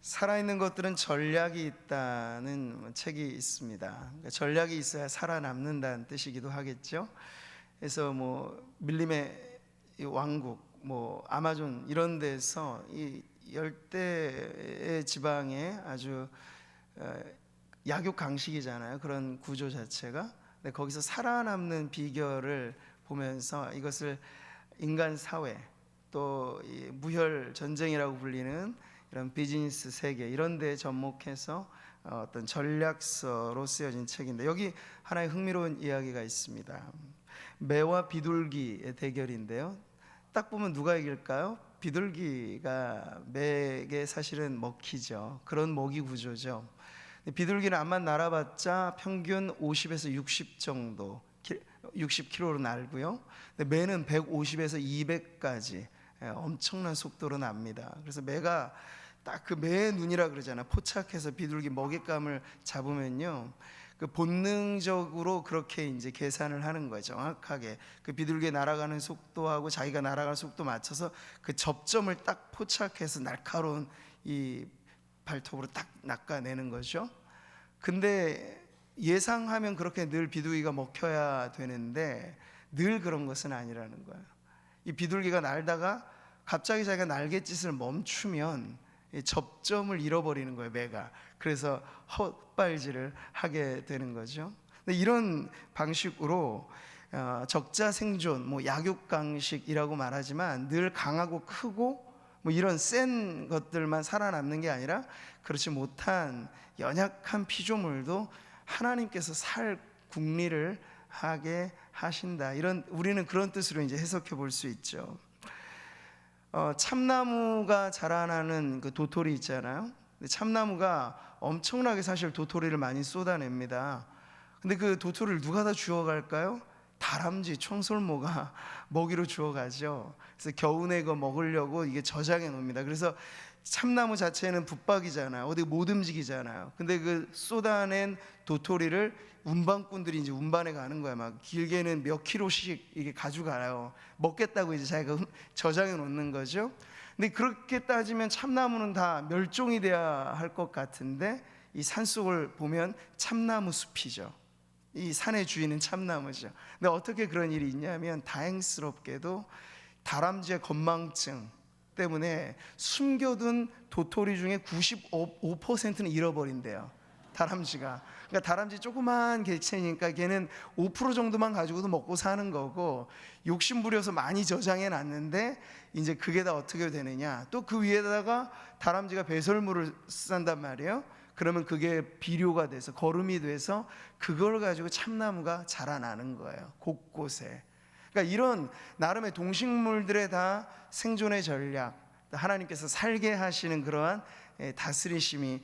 살아있는 것들은 전략이 있다는 책이 있습니다. 그러니까 전략이 있어야 살아남는다는 뜻이기도 하겠죠. 그래서 밀림의 이 왕국, 아마존 이런 데서 이 열대의 지방에 아주 약육강식이잖아요. 그런 구조 자체가. 근데 거기서 살아남는 비결을 보면서 이것을 인간 사회, 또 이 무혈 전쟁이라고 불리는 이런 비즈니스 세계 이런 데에 접목해서 어떤 전략서로 쓰여진 책인데, 여기 하나의 흥미로운 이야기가 있습니다. 매와 비둘기의 대결인데요, 딱 보면 누가 이길까요? 비둘기가 매에게 사실은 먹히죠. 그런 먹이 구조죠. 비둘기는 암만 날아봤자 평균 50에서 60 정도, 60km로 날고요. 매는 150에서 200까지 엄청난 속도로 납니다. 그래서 매가 딱 그 매의 눈이라 그러잖아요. 포착해서 비둘기 먹잇감을 잡으면요, 그 본능적으로 그렇게 이제 계산을 하는 거예요. 정확하게 그 비둘기 날아가는 속도하고 자기가 날아가는 속도 맞춰서 그 접점을 딱 포착해서 날카로운 이 발톱으로 딱 낚아내는 거죠. 근데 예상하면 그렇게 늘 비둘기가 먹혀야 되는데 늘 그런 것은 아니라는 거예요. 이 비둘기가 날다가 갑자기 자기가 날갯짓을 멈추면 접점을 잃어버리는 거예요, 매가. 그래서 헛발질을 하게 되는 거죠. 근데 이런 방식으로 적자 생존, 약육강식이라고 말하지만 늘 강하고 크고 이런 센 것들만 살아남는 게 아니라 그렇지 못한 연약한 피조물도 하나님께서 살 궁리를 하게 하신다. 이런, 우리는 그런 뜻으로 이제 해석해 볼 수 있죠. 참나무가 자라나는 그 도토리 있잖아요. 참나무가 엄청나게 사실 도토리를 많이 쏟아냅니다. 근데 그 도토리를 누가 다 주워갈까요? 다람쥐, 청설모가 먹이로 주워가죠. 그래서 겨우내 거 먹으려고 이게 저장해 놓습니다. 그래서 참나무 자체는 붙박이잖아요. 어디 못 움직이잖아요. 근데 그 쏟아낸 도토리를 운반꾼들이 이제 운반해 가는 거야. 막 길게는 몇 킬로씩 이게 가져가요. 먹겠다고 이제 자기가 저장해 놓는 거죠. 근데 그렇게 따지면 참나무는 다 멸종이 돼야 할 것 같은데, 이 산속을 보면 참나무 숲이죠. 이 산의 주인은 참나무죠. 근데 어떻게 그런 일이 있냐면, 다행스럽게도 다람쥐의 건망증 때문에 숨겨둔 도토리 중에 95%는 잃어버린대요, 다람쥐가. 그러니까 다람쥐 조그만 개체니까 걔는 5% 정도만 가지고도 먹고 사는 거고, 욕심부려서 많이 저장해 놨는데 이제 그게 다 어떻게 되느냐, 또 그 위에다가 다람쥐가 배설물을 싼단 말이에요. 그러면 그게 비료가 돼서 거름이 돼서 그걸 가지고 참나무가 자라나는 거예요, 곳곳에. 그러니까 이런 나름의 동식물들의 다 생존의 전략, 하나님께서 살게 하시는 그러한 다스리심이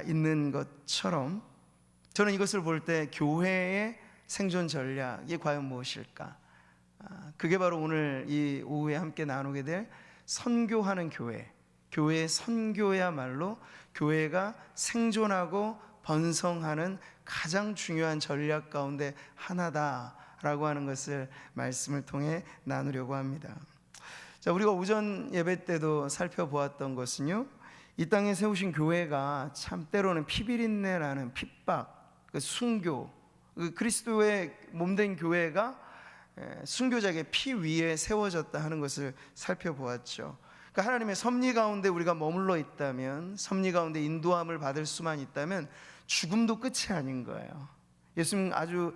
있는 것처럼, 저는 이것을 볼 때 교회의 생존 전략이 과연 무엇일까? 그게 바로 오늘 이 오후에 함께 나누게 될 선교하는 교회, 교회의 선교야말로 교회가 생존하고 번성하는 가장 중요한 전략 가운데 하나다라고 하는 것을 말씀을 통해 나누려고 합니다. 자, 우리가 오전 예배 때도 살펴보았던 것은요, 이 땅에 세우신 교회가 참 때로는 피비린내라는 핍박, 순교, 그리스도의 몸된 교회가 순교자의 피 위에 세워졌다 하는 것을 살펴보았죠. 그러니까 하나님의 섭리 가운데 우리가 머물러 있다면, 섭리 가운데 인도함을 받을 수만 있다면 죽음도 끝이 아닌 거예요. 예수님 아주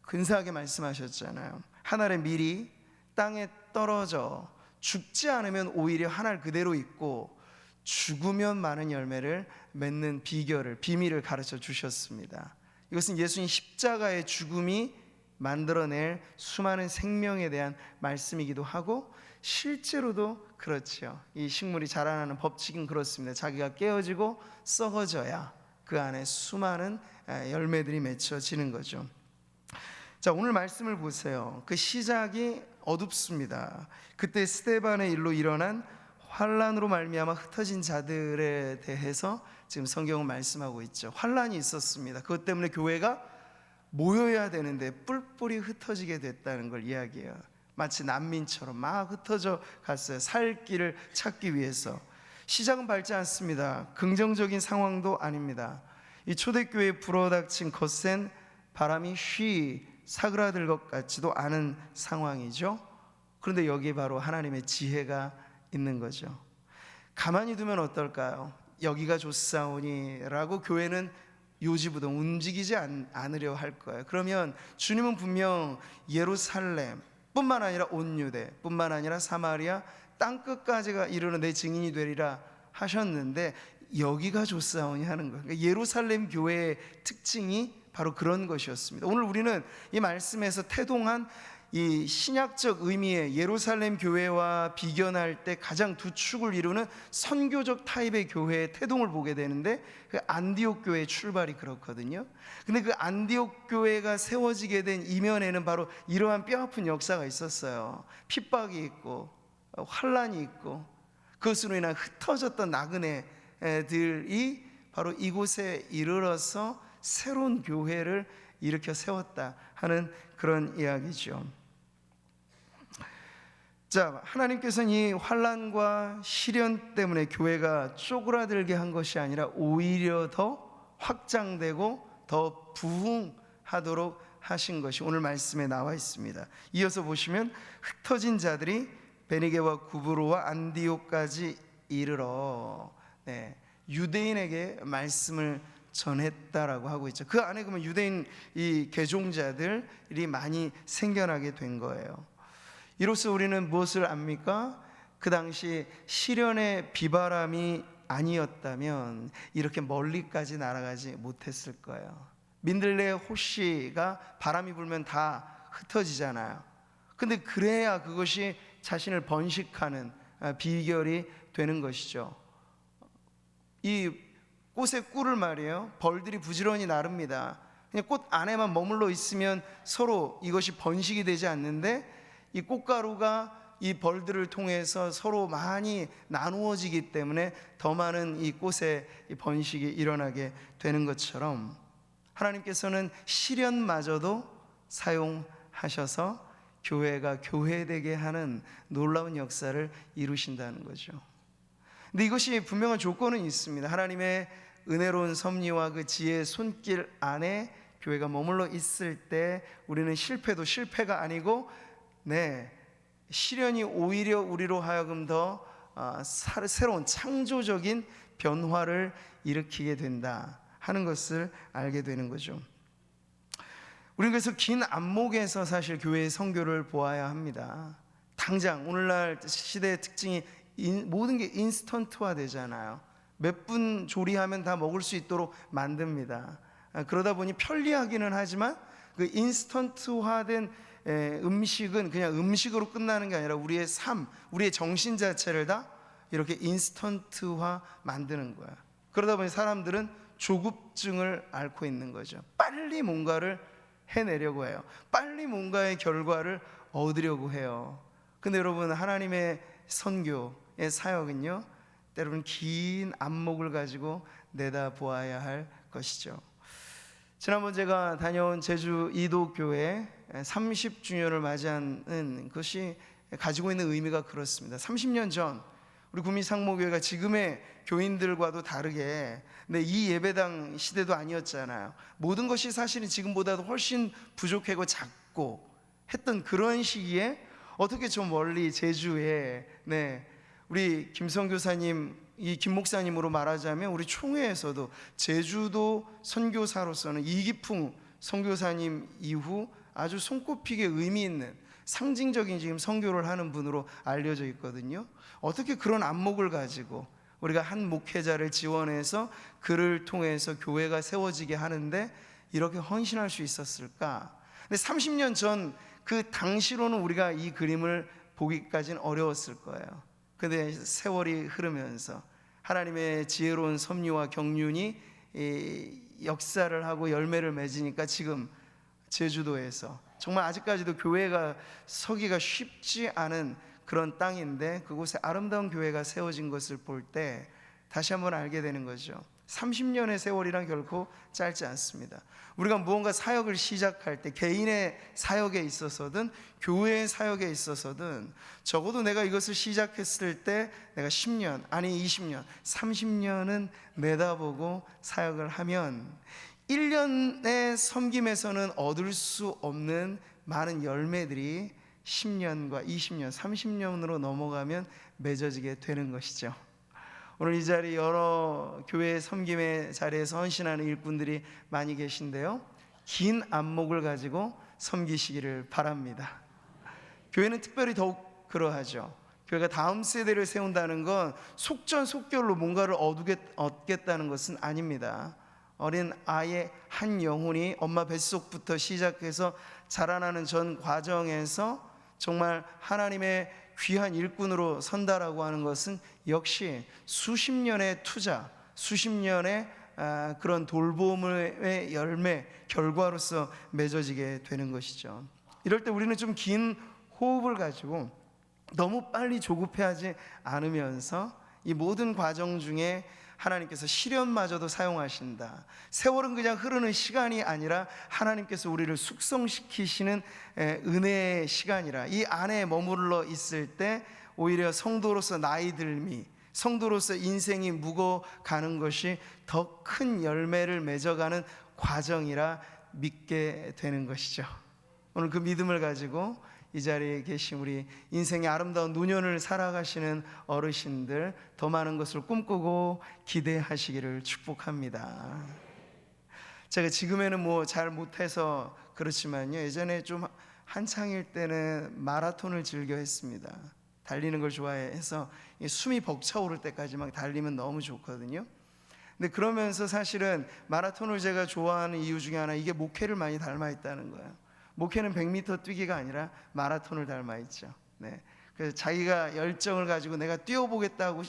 근사하게 말씀하셨잖아요. 하늘의 밀이 땅에 떨어져 죽지 않으면 오히려 하늘 그대로 있고 죽으면 많은 열매를 맺는 비밀을 가르쳐 주셨습니다. 이것은 예수님 십자가의 죽음이 만들어낼 수많은 생명에 대한 말씀이기도 하고, 실제로도 그렇죠. 이 식물이 자라나는 법칙은 그렇습니다. 자기가 깨어지고 썩어져야 그 안에 수많은 열매들이 맺혀지는 거죠. 자, 오늘 말씀을 보세요. 그 시작이 어둡습니다. 그때 스데반의 일로 일어난 환난으로 말미암아 흩어진 자들에 대해서 지금 성경은 말씀하고 있죠. 환난이 있었습니다. 그것 때문에 교회가 모여야 되는데 뿔뿔이 흩어지게 됐다는 걸 이야기해요. 마치 난민처럼 막 흩어져 갔어요. 살 길을 찾기 위해서. 시작은 밝지 않습니다. 긍정적인 상황도 아닙니다. 이 초대교회에 불어닥친 거센 바람이 쉬 사그라들 것 같지도 않은 상황이죠. 그런데 여기에 바로 하나님의 지혜가 있는 거죠. 가만히 두면 어떨까요? 여기가 좋사오니 라고 교회는 요지부동 움직이지 않으려 할 거예요. 그러면 주님은 분명 예루살렘 뿐만 아니라 온 유대 뿐만 아니라 사마리아 땅끝까지가 이르는 내 증인이 되리라 하셨는데, 여기가 좋사오니 하는 거예요. 그러니까 예루살렘 교회의 특징이 바로 그런 것이었습니다. 오늘 우리는 이 말씀에서 태동한 이 신약적 의미의 예루살렘 교회와 비견할 때 가장 두 축을 이루는 선교적 타입의 교회의 태동을 보게 되는데, 그 안디옥 교회의 출발이 그렇거든요. 근데 그 안디옥 교회가 세워지게 된 이면에는 바로 이러한 뼈아픈 역사가 있었어요. 핍박이 있고 환란이 있고, 그것으로 인한 흩어졌던 나그네들이 바로 이곳에 이르러서 새로운 교회를 일으켜 세웠다 하는 그런 이야기죠. 자, 하나님께서는 이 환란과 시련 때문에 교회가 쪼그라들게 한 것이 아니라 오히려 더 확장되고 더 부흥하도록 하신 것이 오늘 말씀에 나와 있습니다. 이어서 보시면 흩어진 자들이 베니게와 구브로와 안디옥까지 이르러 유대인에게 말씀을 전했다라고 하고 있죠. 그 안에 그러면 유대인 이 개종자들이 많이 생겨나게 된 거예요. 이로써 우리는 무엇을 압니까? 그 당시 시련의 비바람이 아니었다면 이렇게 멀리까지 날아가지 못했을 거예요. 민들레 호씨가 바람이 불면 다 흩어지잖아요. 근데 그래야 그것이 자신을 번식하는 비결이 되는 것이죠. 이 꽃의 꿀을 말이에요, 벌들이 부지런히 나릅니다. 그냥 꽃 안에만 머물러 있으면 서로 이것이 번식이 되지 않는데, 이 꽃가루가 이 벌들을 통해서 서로 많이 나누어지기 때문에 더 많은 이 꽃의 번식이 일어나게 되는 것처럼, 하나님께서는 시련마저도 사용하셔서 교회가 교회되게 하는 놀라운 역사를 이루신다는 거죠. 근데 이것이 분명한 조건은 있습니다. 하나님의 은혜로운 섭리와 그 지혜의 손길 안에 교회가 머물러 있을 때 우리는 실패도 실패가 아니고 시련이 오히려 우리로 하여금 더 새로운 창조적인 변화를 일으키게 된다 하는 것을 알게 되는 거죠. 우리는 그래서 긴 안목에서 사실 교회의 선교를 보아야 합니다. 당장 오늘날 시대의 특징이 모든 게 인스턴트화 되잖아요. 몇 분 조리하면 다 먹을 수 있도록 만듭니다. 그러다 보니 편리하기는 하지만 그 인스턴트화된 음식은 그냥 음식으로 끝나는 게 아니라 우리의 삶, 우리의 정신 자체를 다 이렇게 인스턴트화 만드는 거야. 그러다 보니 사람들은 조급증을 앓고 있는 거죠. 빨리 뭔가를 해내려고 해요. 빨리 뭔가의 결과를 얻으려고 해요. 근데 여러분, 하나님의 선교의 사역은요, 때로는 긴 안목을 가지고 내다보아야 할 것이죠. 지난번 제가 다녀온 제주 이도교회 30주년을 맞이하는 것이 가지고 있는 의미가 그렇습니다. 30년 전 우리 구미상모교회가 지금의 교인들과도 다르게, 이 예배당 시대도 아니었잖아요. 모든 것이 사실은 지금보다도 훨씬 부족하고 작고 했던 그런 시기에 어떻게 좀 멀리 제주에 우리 김성 교사님, 이 김 목사님으로 말하자면 우리 총회에서도 제주도 선교사로서는 이기풍 선교사님 이후 아주 손꼽히게 의미 있는 상징적인 지금 선교를 하는 분으로 알려져 있거든요. 어떻게 그런 안목을 가지고 우리가 한 목회자를 지원해서 그를 통해서 교회가 세워지게 하는데 이렇게 헌신할 수 있었을까? 근데 30년 전 그 당시로는 우리가 이 그림을 보기까지는 어려웠을 거예요. 근데 세월이 흐르면서 하나님의 지혜로운 섭리와 경륜이 역사를 하고 열매를 맺으니까 지금 제주도에서 정말 아직까지도 교회가 서기가 쉽지 않은 그런 땅인데, 그곳에 아름다운 교회가 세워진 것을 볼 때 다시 한번 알게 되는 거죠. 30년의 세월이란 결코 짧지 않습니다. 우리가 무언가 사역을 시작할 때 개인의 사역에 있어서든 교회의 사역에 있어서든 적어도 내가 이것을 시작했을 때 내가 10년 아니 20년 30년은 내다보고 사역을 하면 1년의 섬김에서는 얻을 수 없는 많은 열매들이 10년과 20년 30년으로 넘어가면 맺어지게 되는 것이죠. 오늘 이 자리 여러 교회 섬김의 자리에서 헌신하는 일꾼들이 많이 계신데요, 긴 안목을 가지고 섬기시기를 바랍니다. 교회는 특별히 더욱 그러하죠. 교회가 다음 세대를 세운다는 건 속전속결로 뭔가를 얻겠다는 것은 아닙니다. 어린 아이의 한 영혼이 엄마 뱃속부터 시작해서 자라나는 전 과정에서 정말 하나님의 귀한 일꾼으로 선다라고 하는 것은 역시 수십 년의 투자, 수십 년의 그런 돌봄의 열매, 결과로서 맺어지게 되는 것이죠. 이럴 때 우리는 좀 긴 호흡을 가지고 너무 빨리 조급해하지 않으면서 이 모든 과정 중에 하나님께서 시련마저도 사용하신다. 세월은 그냥 흐르는 시간이 아니라 하나님께서 우리를 숙성시키시는 은혜의 시간이라, 이 안에 머물러 있을 때 오히려 성도로서 나이 들미, 성도로서 인생이 묵어가는 것이 더 큰 열매를 맺어가는 과정이라 믿게 되는 것이죠. 오늘 그 믿음을 가지고 이 자리에 계신 우리 인생의 아름다운 노년을 살아가시는 어르신들, 더 많은 것을 꿈꾸고 기대하시기를 축복합니다. 제가 지금에는 뭐 잘 못해서 그렇지만요, 예전에 좀 한창일 때는 마라톤을 즐겨 했습니다. 달리는 걸 좋아해서 숨이 벅차오를 때까지 막 달리면 너무 좋거든요. 근데 그러면서 사실은 마라톤을 제가 좋아하는 이유 중에 하나, 이게 목회를 많이 닮아 있다는 거예요. 목회는 100m 뛰기가 아니라 마라톤을 닮아 있죠. 네. 그래서 자기가 열정을 가지고 내가 뛰어보겠다고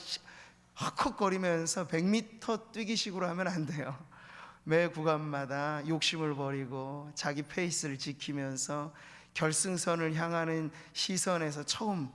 헉헉거리면서 100m 뛰기식으로 하면 안 돼요. 매 구간마다 욕심을 버리고 자기 페이스를 지키면서 결승선을 향하는 시선에서 처음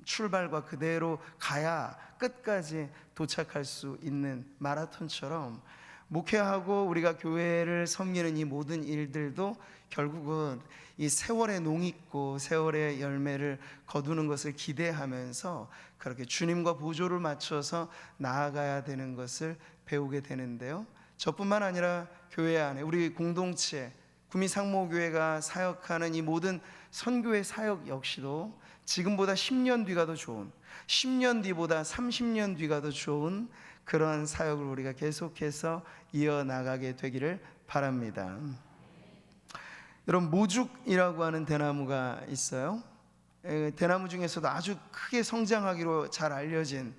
출발과 그대로 가야 끝까지 도착할 수 있는 마라톤처럼, 목회하고 우리가 교회를 섬기는 이 모든 일들도 결국은 이 세월의 농익고 세월의 열매를 거두는 것을 기대하면서 그렇게 주님과 보조를 맞춰서 나아가야 되는 것을 배우게 되는데요, 저뿐만 아니라 교회 안에 우리 공동체 구미상모교회가 사역하는 이 모든 선교의 사역 역시도 지금보다 10년 뒤가 더 좋은, 10년 뒤보다 30년 뒤가 더 좋은 그런 사역을 우리가 계속해서 이어나가게 되기를 바랍니다. 여러분, 모죽이라고 하는 대나무가 있어요. 대나무 중에서도 아주 크게 성장하기로 잘 알려진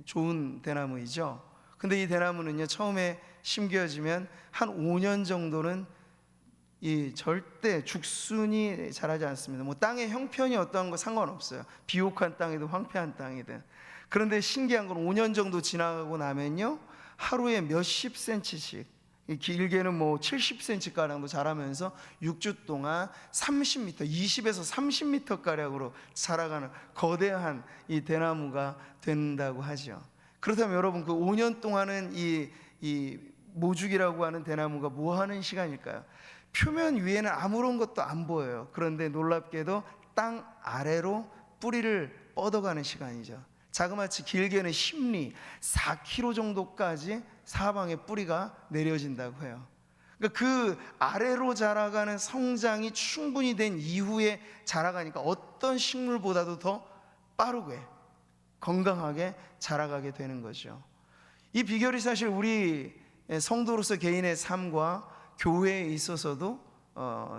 좋은 대나무이죠. 근데 이 대나무는요, 처음에 심겨지면 한 5년 정도는 이 절대 죽순이 자라지 않습니다. 뭐 땅의 형편이 어떠한 거 상관없어요. 비옥한 땅이든 황폐한 땅이든. 그런데 신기한 건 5년 정도 지나가고 나면요, 하루에 몇십 센치씩, 길게는 뭐 70cm 가량도 자라면서 6주 동안 30m, 20에서 30m 가량으로 자라가는 거대한 이 대나무가 된다고 하죠. 그렇다면 여러분, 그 5년 동안은 이 모죽이라고 하는 대나무가 뭐 하는 시간일까요? 표면 위에는 아무런 것도 안 보여요. 그런데 놀랍게도 땅 아래로 뿌리를 뻗어가는 시간이죠. 자그마치 길게는 10리, 4km 정도까지 사방에 뿌리가 내려진다고 해요. 그러니까 그 아래로 자라가는 성장이 충분히 된 이후에 자라가니까 어떤 식물보다도 더 빠르게 건강하게 자라가게 되는 거죠. 이 비결이 사실 우리 성도로서 개인의 삶과 교회에 있어서도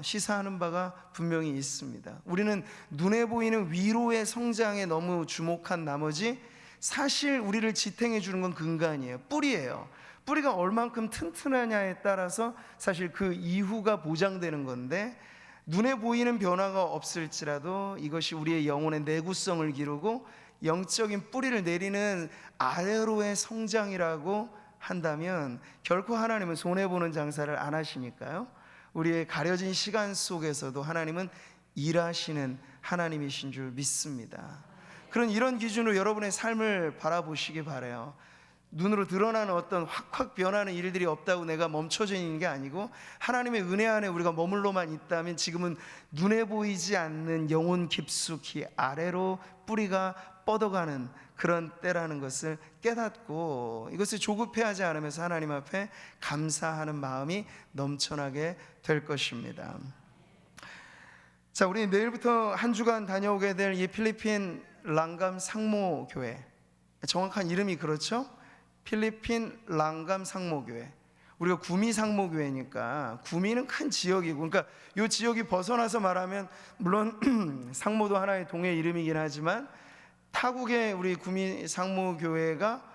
시사하는 바가 분명히 있습니다. 우리는 눈에 보이는 위로의 성장에 너무 주목한 나머지 사실 우리를 지탱해 주는 건 근간이에요. 뿌리예요. 뿌리가 얼만큼 튼튼하냐에 따라서 사실 그 이후가 보장되는 건데, 눈에 보이는 변화가 없을지라도 이것이 우리의 영혼의 내구성을 기르고 영적인 뿌리를 내리는 아래로의 성장이라고 한다면 결코 하나님은 손해보는 장사를 안 하시니까요, 우리의 가려진 시간 속에서도 하나님은 일하시는 하나님이신 줄 믿습니다. 그런 이런 기준으로 여러분의 삶을 바라보시기 바라요. 눈으로 드러나는 어떤 확확 변하는 일들이 없다고 내가 멈춰져 있는 게 아니고, 하나님의 은혜 안에 우리가 머물러만 있다면 지금은 눈에 보이지 않는 영혼 깊숙이 아래로 뿌리가 뻗어가는 그런 때라는 것을 깨닫고, 이것을 조급해하지 않으면서 하나님 앞에 감사하는 마음이 넘쳐나게 될 것입니다. 자, 우리 내일부터 한 주간 다녀오게 될 이 필리핀 랑감 상모교회, 정확한 이름이 그렇죠? 필리핀 랑감 상모교회. 우리가 구미 상모교회니까 구미는 큰 지역이고, 그러니까 이 지역이 벗어나서 말하면 물론 상모도 하나의 동의 이름이긴 하지만, 타국의 우리 구미 상모교회가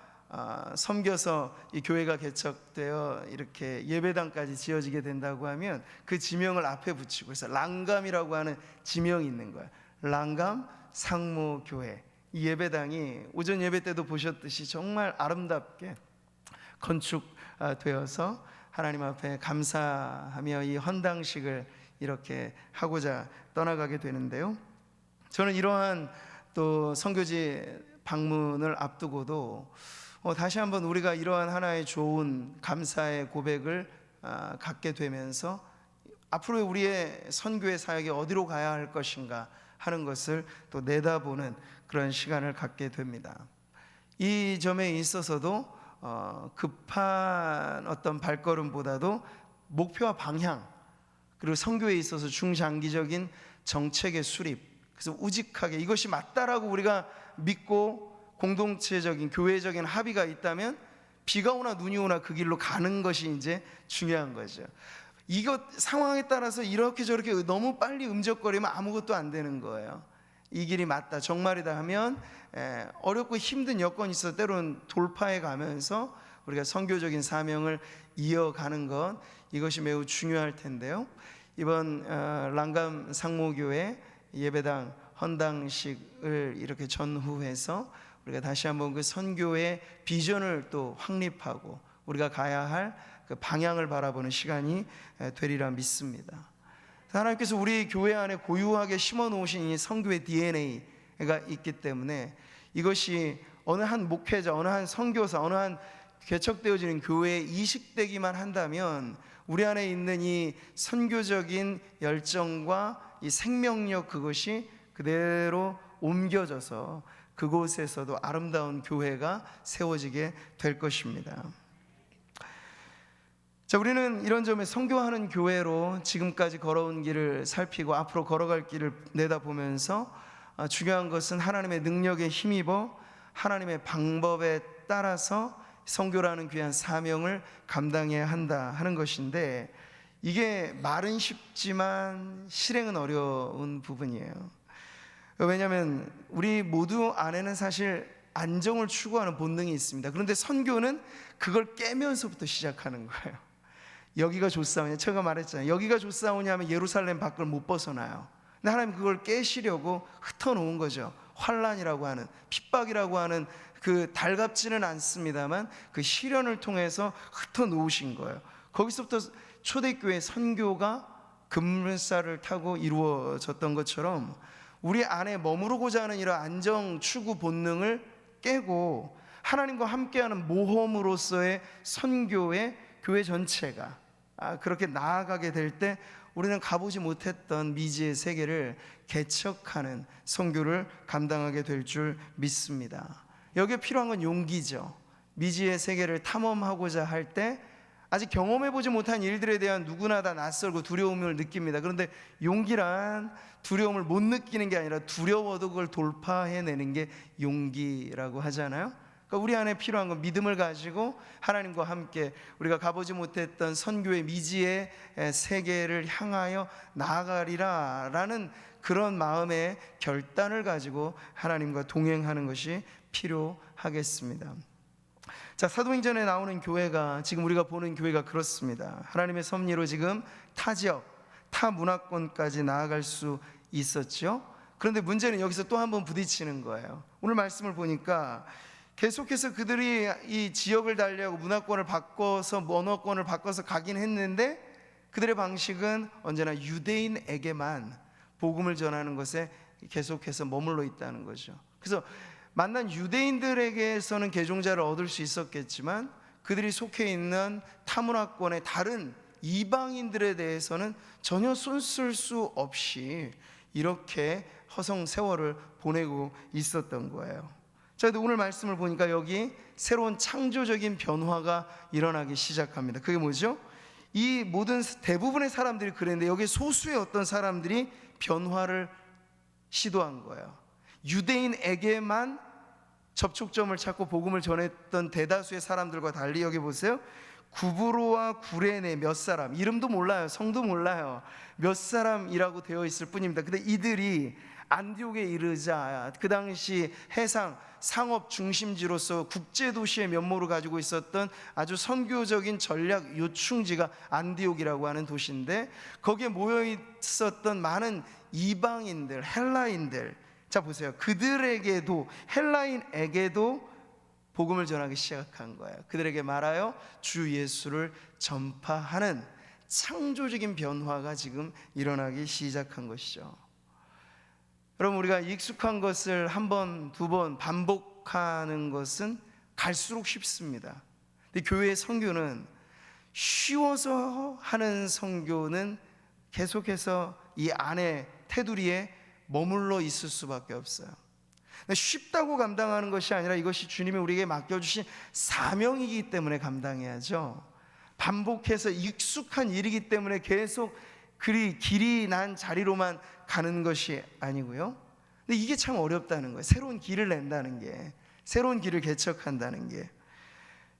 섬겨서 이 교회가 개척되어 이렇게 예배당까지 지어지게 된다고 하면 그 지명을 앞에 붙이고, 그래서 랑감이라고 하는 지명이 있는 거예요. 랑감 상모교회. 이 예배당이 오전 예배 때도 보셨듯이 정말 아름답게 건축되어서 하나님 앞에 감사하며 이 헌당식을 이렇게 하고자 떠나가게 되는데요, 저는 이러한 또 선교지 방문을 앞두고도 다시 한번 우리가 이러한 하나의 좋은 감사의 고백을 갖게 되면서 앞으로 우리의 선교의 사역이 어디로 가야 할 것인가 하는 것을 또 내다보는 그런 시간을 갖게 됩니다. 이 점에 있어서도 급한 어떤 발걸음보다도 목표와 방향, 그리고 선교에 있어서 중장기적인 정책의 수립, 그래서 우직하게 이것이 맞다라고 우리가 믿고 공동체적인 교회적인 합의가 있다면 비가 오나 눈이 오나 그 길로 가는 것이 이제 중요한 거죠. 이것 상황에 따라서 이렇게 저렇게 너무 빨리 음적거리면 아무것도 안 되는 거예요. 이 길이 맞다, 정말이다 하면 어렵고 힘든 여건이 있어 때로는 돌파해 가면서 우리가 선교적인 사명을 이어가는 것, 이것이 매우 중요할 텐데요, 이번 랑감 상모교회 예배당 헌당식을 이렇게 전후해서 우리가 다시 한번 그 선교의 비전을 또 확립하고 우리가 가야 할 그 방향을 바라보는 시간이 되리라 믿습니다. 하나님께서 우리 교회 안에 고유하게 심어 놓으신 이 선교의 DNA가 있기 때문에 이것이 어느 한 목회자, 어느 한 선교사, 어느 한 개척되어지는 교회에 이식되기만 한다면 우리 안에 있는 이 선교적인 열정과 이 생명력, 그것이 그대로 옮겨져서 그곳에서도 아름다운 교회가 세워지게 될 것입니다. 자, 우리는 이런 점에 선교하는 교회로 지금까지 걸어온 길을 살피고 앞으로 걸어갈 길을 내다보면서 중요한 것은 하나님의 능력에 힘입어 하나님의 방법에 따라서 선교라는 귀한 사명을 감당해야 한다 하는 것인데, 이게 말은 쉽지만 실행은 어려운 부분이에요. 왜냐하면 우리 모두 안에는 사실 안정을 추구하는 본능이 있습니다. 그런데 선교는 그걸 깨면서부터 시작하는 거예요. 여기가 좋사오냐, 제가 말했잖아요. 여기가 좋사오냐 하면 예루살렘 밖을 못 벗어나요. 근데 하나님 그걸 깨시려고 흩어놓은 거죠. 환난이라고 하는, 핍박이라고 하는 그 달갑지는 않습니다만 그 시련을 통해서 흩어놓으신 거예요. 거기서부터 초대교회 선교가 급물살을 타고 이루어졌던 것처럼 우리 안에 머무르고자 하는 이런 안정 추구 본능을 깨고 하나님과 함께하는 모험으로서의 선교의 교회 전체가 그렇게 나아가게 될 때 우리는 가보지 못했던 미지의 세계를 개척하는 선교를 감당하게 될 줄 믿습니다. 여기에 필요한 건 용기죠. 미지의 세계를 탐험하고자 할 때 아직 경험해보지 못한 일들에 대한 누구나 다 낯설고 두려움을 느낍니다. 그런데 용기란 두려움을 못 느끼는 게 아니라 두려워도 그걸 돌파해내는 게 용기라고 하잖아요. 그러니까 우리 안에 필요한 건 믿음을 가지고 하나님과 함께 우리가 가보지 못했던 선교의 미지의 세계를 향하여 나아가리라 라는 그런 마음의 결단을 가지고 하나님과 동행하는 것이 필요하겠습니다. 자, 사도행전에 나오는 교회가, 지금 우리가 보는 교회가 그렇습니다. 하나님의 섭리로 지금 타 지역, 타 문화권까지 나아갈 수 있었죠. 그런데 문제는 여기서 또 한 번 부딪히는 거예요. 오늘 말씀을 보니까 계속해서 그들이 이 지역을 달리하고 문화권을 바꿔서, 언어권을 바꿔서 가긴 했는데 그들의 방식은 언제나 유대인에게만 복음을 전하는 것에 계속해서 머물러 있다는 거죠. 그래서 만난 유대인들에게서는 개종자를 얻을 수 있었겠지만 그들이 속해 있는 타문화권의 다른 이방인들에 대해서는 전혀 손쓸 수 없이 이렇게 허송 세월을 보내고 있었던 거예요. 자, 근데 오늘 말씀을 보니까 여기 새로운 창조적인 변화가 일어나기 시작합니다. 그게 뭐죠? 이 모든 대부분의 사람들이 그랬는데 여기 소수의 어떤 사람들이 변화를 시도한 거예요. 유대인에게만 접촉점을 찾고 복음을 전했던 대다수의 사람들과 달리 여기 보세요. 구브로와 구레네 몇 사람, 이름도 몰라요, 성도 몰라요, 몇 사람이라고 되어 있을 뿐입니다. 근데 이들이 안디옥에 이르자 그 당시 해상 상업 중심지로서 국제도시의 면모를 가지고 있었던 아주 선교적인 전략 요충지가 안디옥이라고 하는 도시인데, 거기에 모여 있었던 많은 이방인들, 헬라인들, 자 보세요, 그들에게도, 헬라인에게도 복음을 전하기 시작한 거예요. 그들에게 말하여 주 예수를 전파하는 창조적인 변화가 지금 일어나기 시작한 것이죠. 여러분, 우리가 익숙한 것을 한 번, 두 번 반복하는 것은 갈수록 쉽습니다. 근데 교회의 선교는 쉬워서 하는 선교는 계속해서 이 안에 테두리에 머물러 있을 수밖에 없어요. 쉽다고 감당하는 것이 아니라 이것이 주님이 우리에게 맡겨주신 사명이기 때문에 감당해야죠. 반복해서 익숙한 일이기 때문에 계속 그리 길이 난 자리로만 가는 것이 아니고요. 근데 이게 참 어렵다는 거예요. 새로운 길을 낸다는 게, 새로운 길을 개척한다는 게.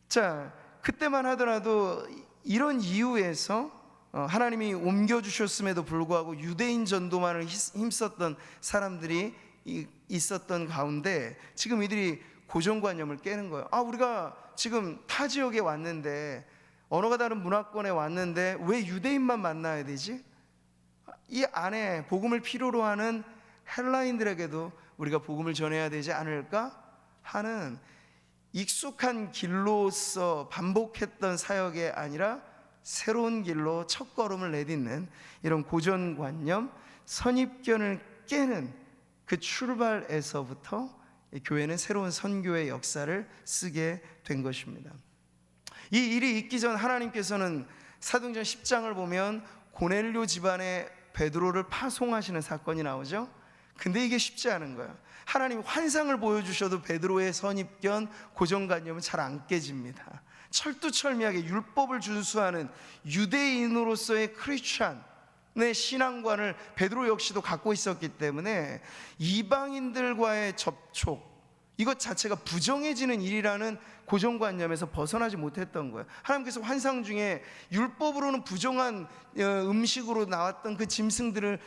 자, 그때만 하더라도 이런 이유에서 하나님이 옮겨주셨음에도 불구하고 유대인 전도만을 힘썼던 사람들이 있었던 가운데 지금 이들이 고정관념을 깨는 거예요. 우리가 지금 타 지역에 왔는데, 언어가 다른 문화권에 왔는데 왜 유대인만 만나야 되지? 이 안에 복음을 필요로 하는 헬라인들에게도 우리가 복음을 전해야 되지 않을까 하는 익숙한 길로서 반복했던 사역이 아니라 새로운 길로 첫걸음을 내딛는 이런 고정관념, 선입견을 깨는 그 출발에서부터 교회는 새로운 선교의 역사를 쓰게 된 것입니다. 이 일이 있기 전 하나님께서는 사도행전 10장을 보면 고넬료 집안에 베드로를 파송하시는 사건이 나오죠. 근데 이게 쉽지 않은 거예요. 하나님 환상을 보여주셔도 베드로의 선입견, 고정관념은 잘 안 깨집니다. 철두철미하게 율법을 준수하는 유대인으로서의 크리스찬의 신앙관을 베드로 역시도 갖고 있었기 때문에 이방인들과의 접촉, 이것 자체가 부정해지는 일이라는 고정관념에서 벗어나지 못했던 거예요. 하나님께서 환상 중에 율법으로는 부정한 음식으로 나왔던 그 짐승들을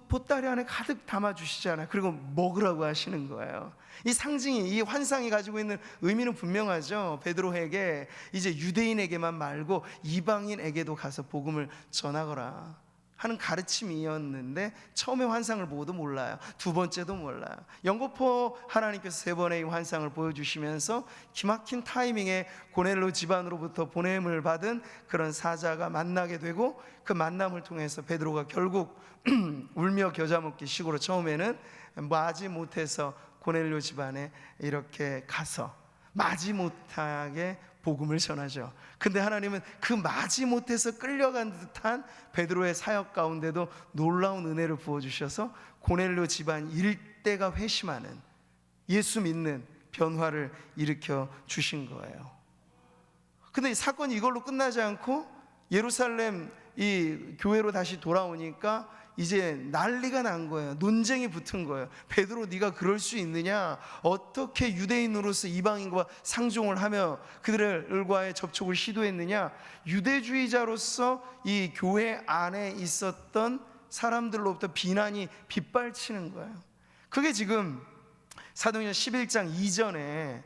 보따리 안에 가득 담아주시잖아요. 그리고 먹으라고 하시는 거예요. 이 상징이, 이 환상이 가지고 있는 의미는 분명하죠. 베드로에게 이제 유대인에게만 말고 이방인에게도 가서 복음을 전하거라 하는 가르침이었는데, 처음에 환상을 보고도 몰라요. 두 번째도 몰라요. 연거푸 하나님께서 세 번의 이 환상을 보여주시면서 기막힌 타이밍에 고넬료 집안으로부터 보냄을 받은 그런 사자가 만나게 되고, 그 만남을 통해서 베드로가 결국 울며 겨자 먹기 식으로 처음에는 마지못해서 고넬료 집안에 이렇게 가서 마지못하게 복음을 전하죠. 근데 하나님은 그 마지못해서 끌려간 듯한 베드로의 사역 가운데도 놀라운 은혜를 부어주셔서 고넬료 집안 일대가 회심하는, 예수 믿는 변화를 일으켜 주신 거예요. 근데 이 사건이 이걸로 끝나지 않고 예루살렘 이 교회로 다시 돌아오니까 이제 난리가 난 거예요. 논쟁이 붙은 거예요. 베드로, 네가 그럴 수 있느냐? 어떻게 유대인으로서 이방인과 상종을 하며 그들과의 접촉을 시도했느냐? 유대주의자로서 이 교회 안에 있었던 사람들로부터 비난이 빗발치는 거예요. 그게 지금 사도행전 11장 이전에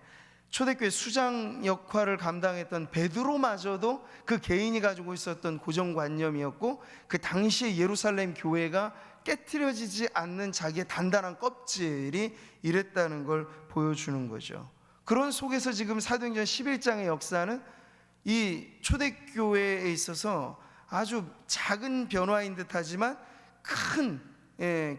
초대교회 수장 역할을 감당했던 베드로마저도 그 개인이 가지고 있었던 고정관념이었고, 그 당시에 예루살렘 교회가 깨트려지지 않는 자기의 단단한 껍질이 이랬다는 걸 보여주는 거죠. 그런 속에서 지금 사도행전 11장의 역사는 이 초대교회에 있어서 아주 작은 변화인 듯 하지만 큰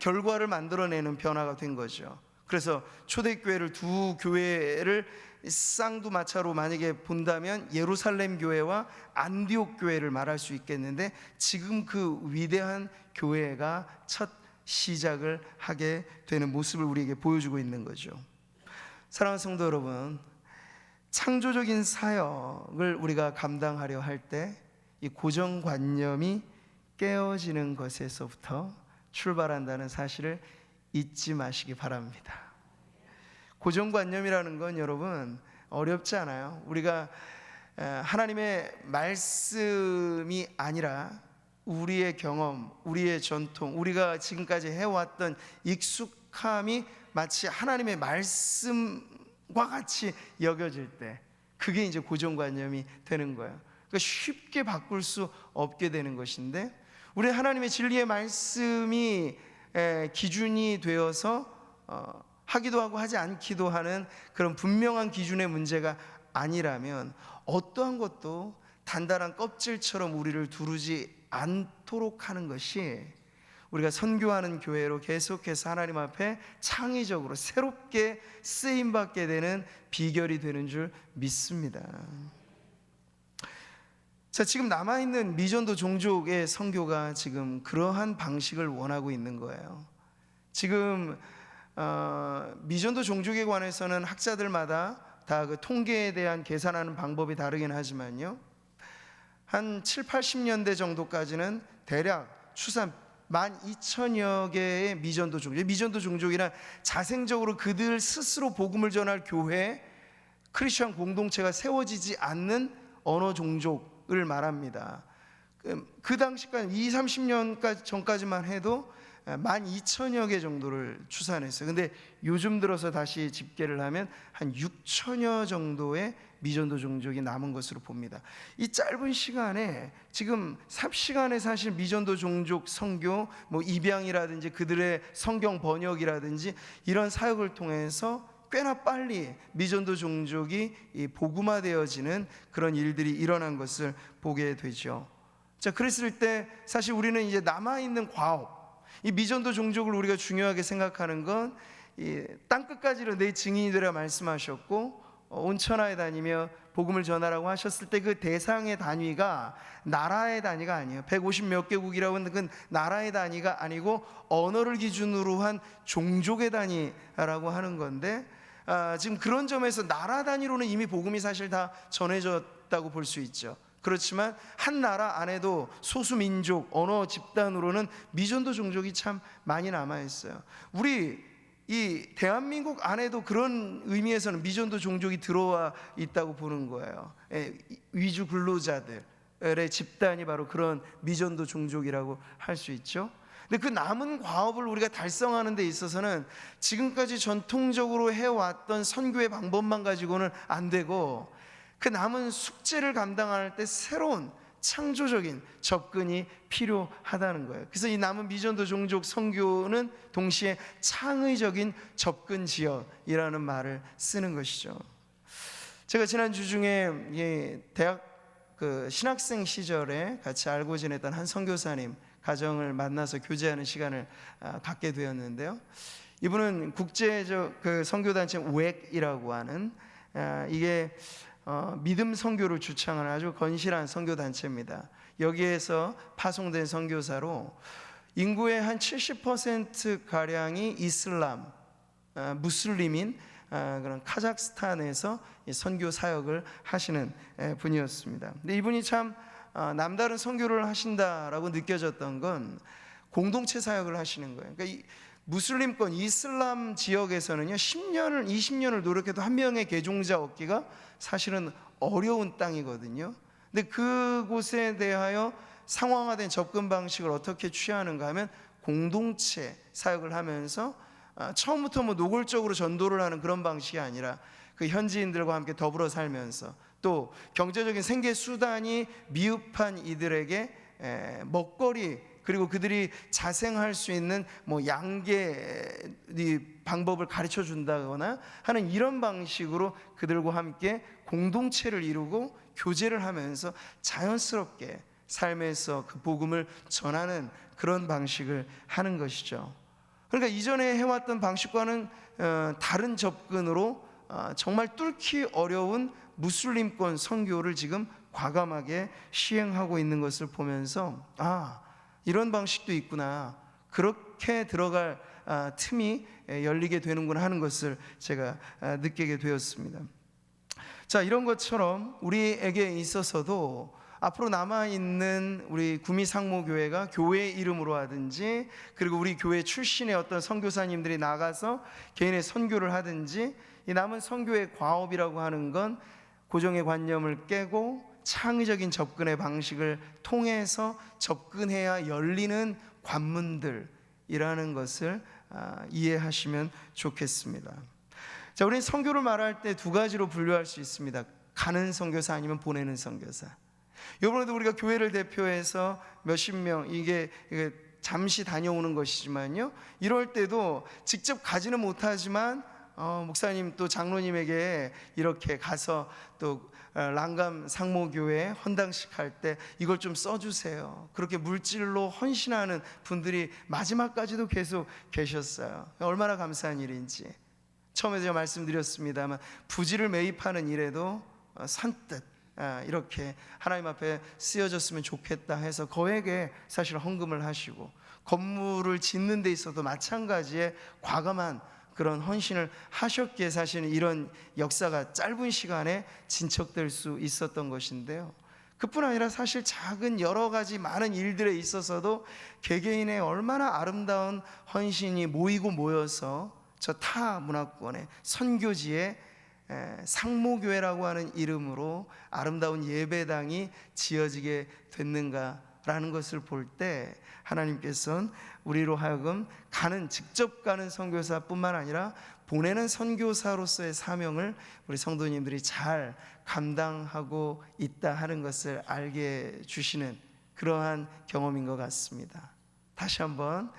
결과를 만들어내는 변화가 된 거죠. 그래서 초대교회를 두 교회를 쌍두마차로 만약에 본다면 예루살렘 교회와 안디옥 교회를 말할 수 있겠는데, 지금 그 위대한 교회가 첫 시작을 하게 되는 모습을 우리에게 보여주고 있는 거죠. 사랑하는 성도 여러분, 창조적인 사역을 우리가 감당하려 할 때 이 고정관념이 깨어지는 것에서부터 출발한다는 사실을 잊지 마시기 바랍니다. 고정관념이라는 건 여러분 어렵지 않아요. 우리가 하나님의 말씀이 아니라 우리의 경험, 우리의 전통, 우리가 지금까지 해왔던 익숙함이 마치 하나님의 말씀과 같이 여겨질 때, 그게 이제 고정관념이 되는 거예요. 그러니까 쉽게 바꿀 수 없게 되는 것인데, 우리 하나님의 진리의 말씀이 기준이 되어서 하기도 하고 하지 않기도 하는 그런 분명한 기준의 문제가 아니라면 어떠한 것도 단단한 껍질처럼 우리를 두르지 않도록 하는 것이 우리가 선교하는 교회로 계속해서 하나님 앞에 창의적으로 새롭게 쓰임받게 되는 비결이 되는 줄 믿습니다. 자, 지금 남아있는 미전도 종족의 선교가 지금 그러한 방식을 원하고 있는 거예요. 지금 미전도 종족에 관해서는 학자들마다 다 그 통계에 대한 계산하는 방법이 다르긴 하지만요, 한 7, 80년대 정도까지는 대략 추산 12,000여 개의 미전도 종족, 미전도 종족이란 자생적으로 그들 스스로 복음을 전할 교회, 크리스천 공동체가 세워지지 않는 언어 종족을 말합니다. 그 당시까지 20, 30년 전까지만 해도 12,000여 개 정도를 추산했어요. 근데 요즘 들어서 다시 집계를 하면 한 6,000여 정도의 미전도 종족이 남은 것으로 봅니다. 이 짧은 시간에 지금 삽시간에 사실 미전도 종족 선교, 입양이라든지 그들의 성경 번역이라든지 이런 사역을 통해서 꽤나 빨리 미전도 종족이 복음화되어지는 그런 일들이 일어난 것을 보게 되죠. 자, 그랬을 때 사실 우리는 이제 남아있는 과업, 이 미전도 종족을 우리가 중요하게 생각하는 건 땅끝까지로 내 증인이 되라 말씀하셨고, 온 천하에 다니며 복음을 전하라고 하셨을 때 그 대상의 단위가 나라의 단위가 아니에요. 150 몇 개국이라고 하는 그 나라의 단위가 아니고 언어를 기준으로 한 종족의 단위라고 하는 건데, 지금 그런 점에서 나라 단위로는 이미 복음이 사실 다 전해졌다고 볼 수 있죠. 그렇지만 한 나라 안에도 소수 민족, 언어 집단으로는 미전도 종족이 참 많이 남아있어요. 우리 이 대한민국 안에도 그런 의미에서는 미전도 종족이 들어와 있다고 보는 거예요. 위주 근로자들의 집단이 바로 그런 미전도 종족이라고 할 수 있죠. 근데 그 남은 과업을 우리가 달성하는 데 있어서는 지금까지 전통적으로 해왔던 선교의 방법만 가지고는 안 되고, 그 남은 숙제를 감당할 때 새로운 창조적인 접근이 필요하다는 거예요. 그래서 이 남은 미전도 종족 선교는 동시에 창의적인 접근 지역이라는 말을 쓰는 것이죠. 제가 지난주 중에 대학 신학생 시절에 같이 알고 지냈던 한 선교사님 가정을 만나서 교제하는 시간을 갖게 되었는데요, 이분은 국제적 선교단체 웩이라고 하는 이게 믿음 선교를 주창하는 아주 건실한 선교 단체입니다. 여기에서 파송된 선교사로 인구의 한 70% 가량이 이슬람, 무슬림인 그런 카자흐스탄에서 선교 사역을 하시는 분이었습니다. 근데 이분이 참 남다른 선교를 하신다라고 느껴졌던 건 공동체 사역을 하시는 거예요. 그러니까 이 무슬림권 이슬람 지역에서는요 10년을 20년을 노력해도 한 명의 개종자 얻기가 사실은 어려운 땅이거든요. 근데 그곳에 대하여 상황화된 접근 방식을 어떻게 취하는가 하면 공동체 사역을 하면서 처음부터 노골적으로 전도를 하는 그런 방식이 아니라 그 현지인들과 함께 더불어 살면서 또 경제적인 생계 수단이 미흡한 이들에게 먹거리, 그리고 그들이 자생할 수 있는 양계 방법을 가르쳐 준다거나 하는 이런 방식으로 그들과 함께 공동체를 이루고 교제를 하면서 자연스럽게 삶에서 그 복음을 전하는 그런 방식을 하는 것이죠. 그러니까 이전에 해왔던 방식과는 다른 접근으로 정말 뚫기 어려운 무슬림권 선교를 지금 과감하게 시행하고 있는 것을 보면서 이런 방식도 있구나, 그렇게 들어갈 틈이 열리게 되는구나 하는 것을 제가 느끼게 되었습니다. 자, 이런 것처럼 우리에게 있어서도 앞으로 남아있는 우리 구미상모교회가 교회 이름으로 하든지, 그리고 우리 교회 출신의 어떤 선교사님들이 나가서 개인의 선교를 하든지, 이 남은 선교의 과업이라고 하는 건 고정의 관념을 깨고 창의적인 접근의 방식을 통해서 접근해야 열리는 관문들이라는 것을 이해하시면 좋겠습니다. 자, 우리는 선교를 말할 때 두 가지로 분류할 수 있습니다. 가는 선교사 아니면 보내는 선교사. 이번에도 우리가 교회를 대표해서 몇십 명, 이게 잠시 다녀오는 것이지만요, 이럴 때도 직접 가지는 못하지만 목사님 또 장로님에게 이렇게 가서 또 랑감 상모교회 헌당식 할 때 이걸 좀 써주세요, 그렇게 물질로 헌신하는 분들이 마지막까지도 계속 계셨어요. 얼마나 감사한 일인지. 처음에 제가 말씀드렸습니다만 부지를 매입하는 일에도 선뜻 이렇게 하나님 앞에 쓰여졌으면 좋겠다 해서 거액의 사실 헌금을 하시고, 건물을 짓는 데 있어도 마찬가지의 과감한 그런 헌신을 하셨기에 사실은 이런 역사가 짧은 시간에 진척될 수 있었던 것인데요, 그뿐 아니라 사실 작은 여러 가지 많은 일들에 있어서도 개개인의 얼마나 아름다운 헌신이 모이고 모여서 저 타 문화권의 선교지에 상모교회라고 하는 이름으로 아름다운 예배당이 지어지게 됐는가라는 것을 볼 때, 하나님께서는 우리로 하여금 직접 가는 선교사뿐만 아니라 보내는 선교사로서의 사명을 우리 성도님들이 잘 감당하고 있다 하는 것을 알게 주시는 그러한 경험인 것 같습니다. 다시 한번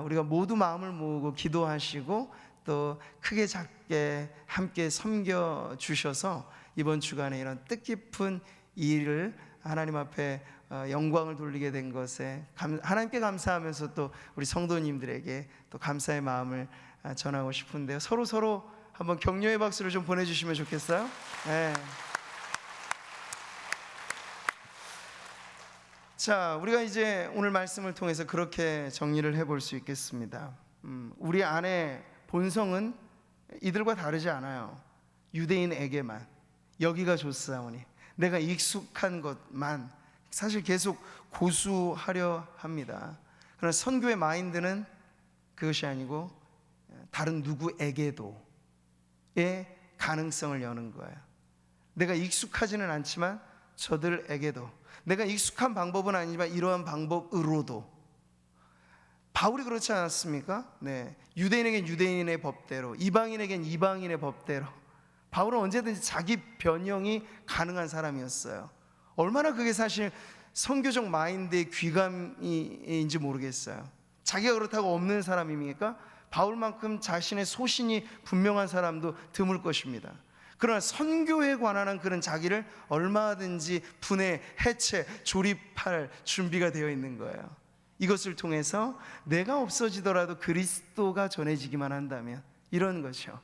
우리가 모두 마음을 모으고 기도하시고 또 크게 작게 함께 섬겨 주셔서 이번 주간에 이런 뜻깊은 일을 하나님 앞에 영광을 돌리게 된 것에 하나님께 감사하면서 또 우리 성도님들에게 또 감사의 마음을 전하고 싶은데요, 서로 한번 격려의 박수를 좀 보내주시면 좋겠어요. 네. 자, 우리가 이제 오늘 말씀을 통해서 그렇게 정리를 해볼 수 있겠습니다. 우리 안에 본성은 이들과 다르지 않아요. 유대인에게만 여기가 좋사오니, 내가 익숙한 것만 사실 계속 고수하려 합니다. 그러나 선교의 마인드는 그것이 아니고 다른 누구에게도의 가능성을 여는 거예요. 내가 익숙하지는 않지만 저들에게도, 내가 익숙한 방법은 아니지만 이러한 방법으로도. 바울이 그렇지 않았습니까? 네, 유대인에겐 유대인의 법대로, 이방인에겐 이방인의 법대로. 바울은 언제든지 자기 변형이 가능한 사람이었어요. 얼마나 그게 사실 선교적 마인드의 귀감인지 모르겠어요. 자기가 그렇다고 없는 사람입니까? 바울만큼 자신의 소신이 분명한 사람도 드물 것입니다. 그러나 선교에 관한 그런 자기를 얼마든지 분해, 해체, 조립할 준비가 되어 있는 거예요. 이것을 통해서 내가 없어지더라도 그리스도가 전해지기만 한다면, 이런 것이요,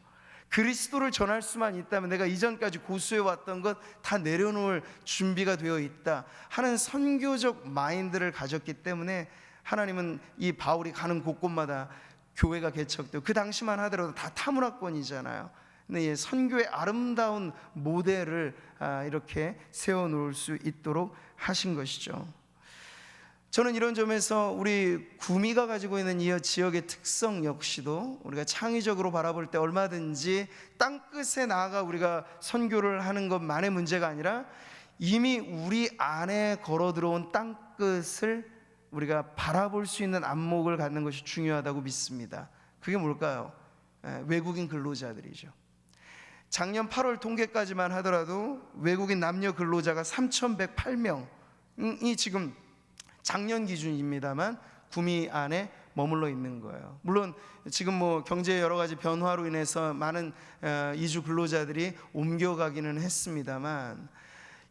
그리스도를 전할 수만 있다면 내가 이전까지 고수해왔던 것 다 내려놓을 준비가 되어 있다 하는 선교적 마인드를 가졌기 때문에 하나님은 이 바울이 가는 곳곳마다 교회가 개척되고, 그 당시만 하더라도 다 타문화권이잖아요. 근데 이 선교의 아름다운 모델을 이렇게 세워놓을 수 있도록 하신 것이죠. 저는 이런 점에서 우리 구미가 가지고 있는 이 지역의 특성 역시도 우리가 창의적으로 바라볼 때 얼마든지 땅끝에 나아가 우리가 선교를 하는 것만의 문제가 아니라 이미 우리 안에 걸어 들어온 땅끝을 우리가 바라볼 수 있는 안목을 갖는 것이 중요하다고 믿습니다. 그게 뭘까요? 외국인 근로자들이죠. 작년 8월 통계까지만 하더라도 외국인 남녀 근로자가 3,108명이 지금 작년 기준입니다만 구미 안에 머물러 있는 거예요. 물론 지금 뭐 경제의 여러 가지 변화로 인해서 많은 이주 근로자들이 옮겨가기는 했습니다만,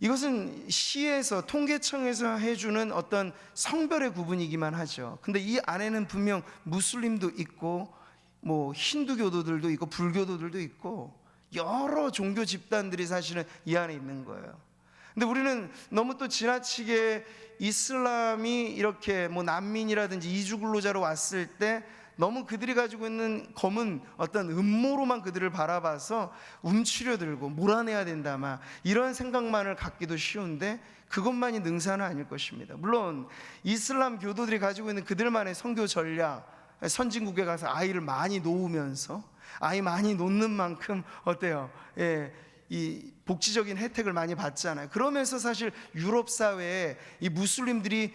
이것은 시에서 통계청에서 해주는 어떤 성별의 구분이기만 하죠. 근데 이 안에는 분명 무슬림도 있고 뭐 힌두교도들도 있고 불교도들도 있고 여러 종교 집단들이 사실은 이 안에 있는 거예요. 근데 우리는 너무 또 지나치게 이슬람이 이렇게 뭐 난민이라든지 이주 근로자로 왔을 때 너무 그들이 가지고 있는 검은 어떤 음모로만 그들을 바라봐서 움츠려들고 몰아내야 된다 막 이런 생각만을 갖기도 쉬운데, 그것만이 능사는 아닐 것입니다. 물론 이슬람 교도들이 가지고 있는 그들만의 선교 전략, 선진국에 가서 아이를 많이 놓으면서 아이 많이 놓는 만큼 어때요? 이 복지적인 혜택을 많이 받잖아요. 그러면서 사실 유럽 사회에 이 무슬림들이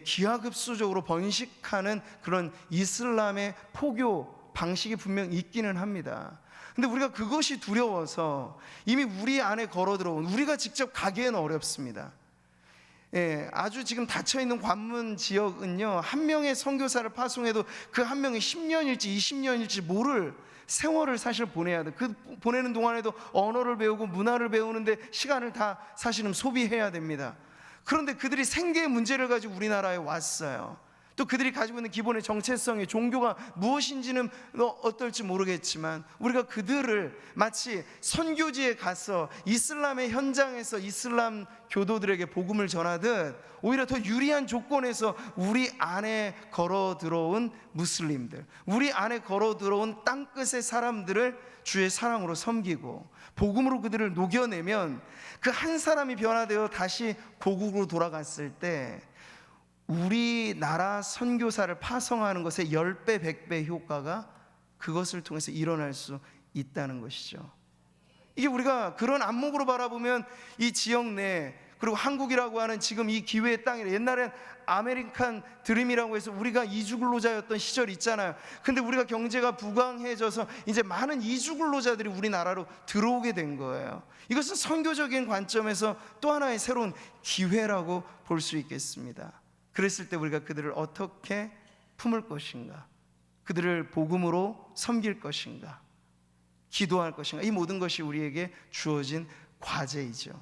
기하급수적으로 번식하는 그런 이슬람의 포교 방식이 분명 있기는 합니다. 근데 우리가 그것이 두려워서 이미 우리 안에 걸어 들어온, 우리가 직접 가기에는 어렵습니다. 아주 지금 닫혀있는 관문 지역은요, 한 명의 선교사를 파송해도 그 한 명이 10년일지 20년일지 모를 세월을 사실 보내야 돼. 그 보내는 동안에도 언어를 배우고 문화를 배우는데 시간을 다 사실은 소비해야 됩니다. 그런데 그들이 생계의 문제를 가지고 우리나라에 왔어요. 또 그들이 가지고 있는 기본의 정체성의 종교가 무엇인지는 어떨지 모르겠지만 우리가 그들을 마치 선교지에 가서 이슬람의 현장에서 이슬람 교도들에게 복음을 전하듯 오히려 더 유리한 조건에서 우리 안에 걸어 들어온 무슬림들, 우리 안에 걸어 들어온 땅끝의 사람들을 주의 사랑으로 섬기고 복음으로 그들을 녹여내면 그 한 사람이 변화되어 다시 고국으로 돌아갔을 때 우리나라 선교사를 파송하는 것의 10배, 100배 효과가 그것을 통해서 일어날 수 있다는 것이죠. 이게 우리가 그런 안목으로 바라보면 이 지역 내, 그리고 한국이라고 하는 지금 이 기회의 땅이라, 옛날엔 아메리칸 드림이라고 해서 우리가 이주근로자였던 시절이 있잖아요. 근데 우리가 경제가 부강해져서 이제 많은 이주근로자들이 우리나라로 들어오게 된 거예요. 이것은 선교적인 관점에서 또 하나의 새로운 기회라고 볼 수 있겠습니다. 그랬을 때 우리가 그들을 어떻게 품을 것인가, 그들을 복음으로 섬길 것인가, 기도할 것인가, 이 모든 것이 우리에게 주어진 과제이죠.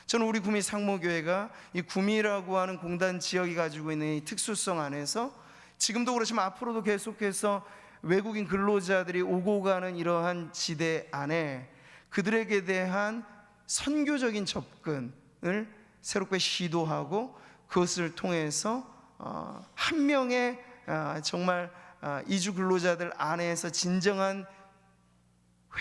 저는 우리 구미 상모교회가 이 구미라고 하는 공단 지역이 가지고 있는 이 특수성 안에서 지금도 그렇지만 앞으로도 계속해서 외국인 근로자들이 오고 가는 이러한 지대 안에 그들에게 대한 선교적인 접근을 새롭게 시도하고 그것을 통해서 한 명의 정말 이주 근로자들 안에서 진정한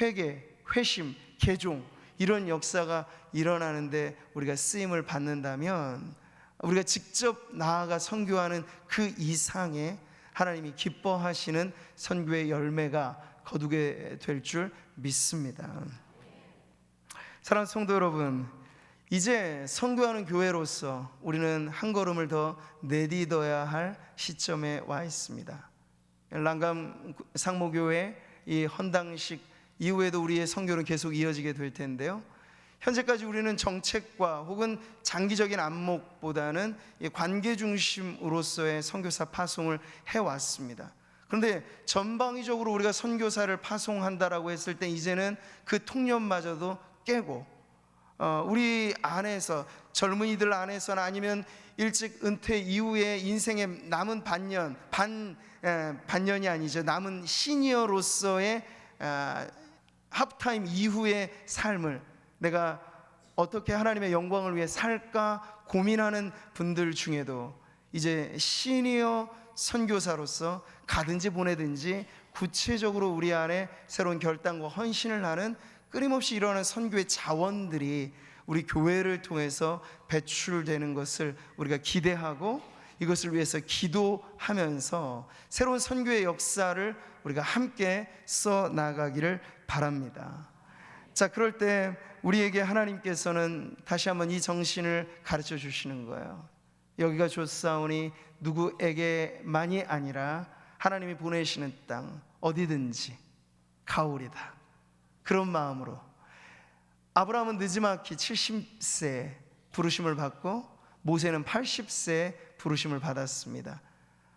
회개, 회심, 개종, 이런 역사가 일어나는데 우리가 쓰임을 받는다면 우리가 직접 나아가 선교하는 그 이상의 하나님이 기뻐하시는 선교의 열매가 거두게 될 줄 믿습니다. 사랑하는 성도 여러분, 이제 선교하는 교회로서 우리는 한 걸음을 더 내딛어야 할 시점에 와 있습니다. 랑감 상모교회 이 헌당식 이후에도 우리의 선교는 계속 이어지게 될 텐데요, 현재까지 우리는 정책과 혹은 장기적인 안목보다는 관계 중심으로서의 선교사 파송을 해왔습니다. 그런데 전방위적으로 우리가 선교사를 파송한다라고 했을 때 이제는 그 통념마저도 깨고 우리 안에서, 젊은이들 안에서나 아니면 일찍 은퇴 이후에 인생의 남은 반년이 아니죠, 남은 시니어로서의 합타임 이후의 삶을 내가 어떻게 하나님의 영광을 위해 살까 고민하는 분들 중에도 이제 시니어 선교사로서 가든지 보내든지 구체적으로 우리 안에 새로운 결단과 헌신을 하는 끊임없이 일어나는 선교의 자원들이 우리 교회를 통해서 배출되는 것을 우리가 기대하고 이것을 위해서 기도하면서 새로운 선교의 역사를 우리가 함께 써나가기를 바랍니다. 자, 그럴 때 우리에게 하나님께서는 다시 한번 이 정신을 가르쳐 주시는 거예요. 여기가 좋사오니 누구에게만이 아니라 하나님이 보내시는 땅 어디든지 가오리다. 그런 마음으로 아브라함은 느지막이 70세 부르심을 받고 모세는 80세 부르심을 받았습니다.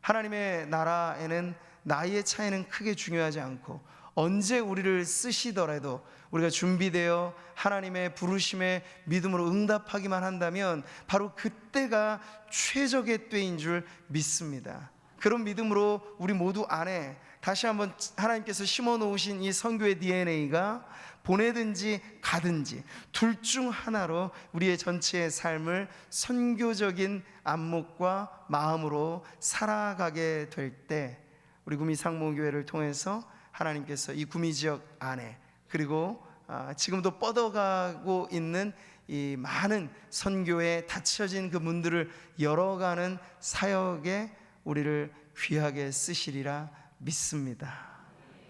하나님의 나라에는 나이의 차이는 크게 중요하지 않고 언제 우리를 쓰시더라도 우리가 준비되어 하나님의 부르심에 믿음으로 응답하기만 한다면 바로 그때가 최적의 때인 줄 믿습니다. 그런 믿음으로 우리 모두 안에 다시 한번 하나님께서 심어놓으신 이 선교의 DNA가 보내든지 가든지 둘 중 하나로 우리의 전체의 삶을 선교적인 안목과 마음으로 살아가게 될 때 우리 구미 상무교회를 통해서 하나님께서 이 구미 지역 안에 그리고 지금도 뻗어가고 있는 이 많은 선교에 닫혀진 그 문들을 열어가는 사역에 우리를 귀하게 쓰시리라 믿습니다.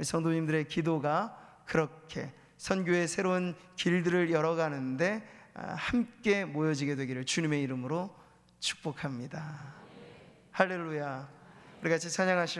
성도님들의 기도가 그렇게 선교의 새로운 길들을 열어가는데 함께 모여지게 되기를 주님의 이름으로 축복합니다. 할렐루야. 우리 같이 찬양하실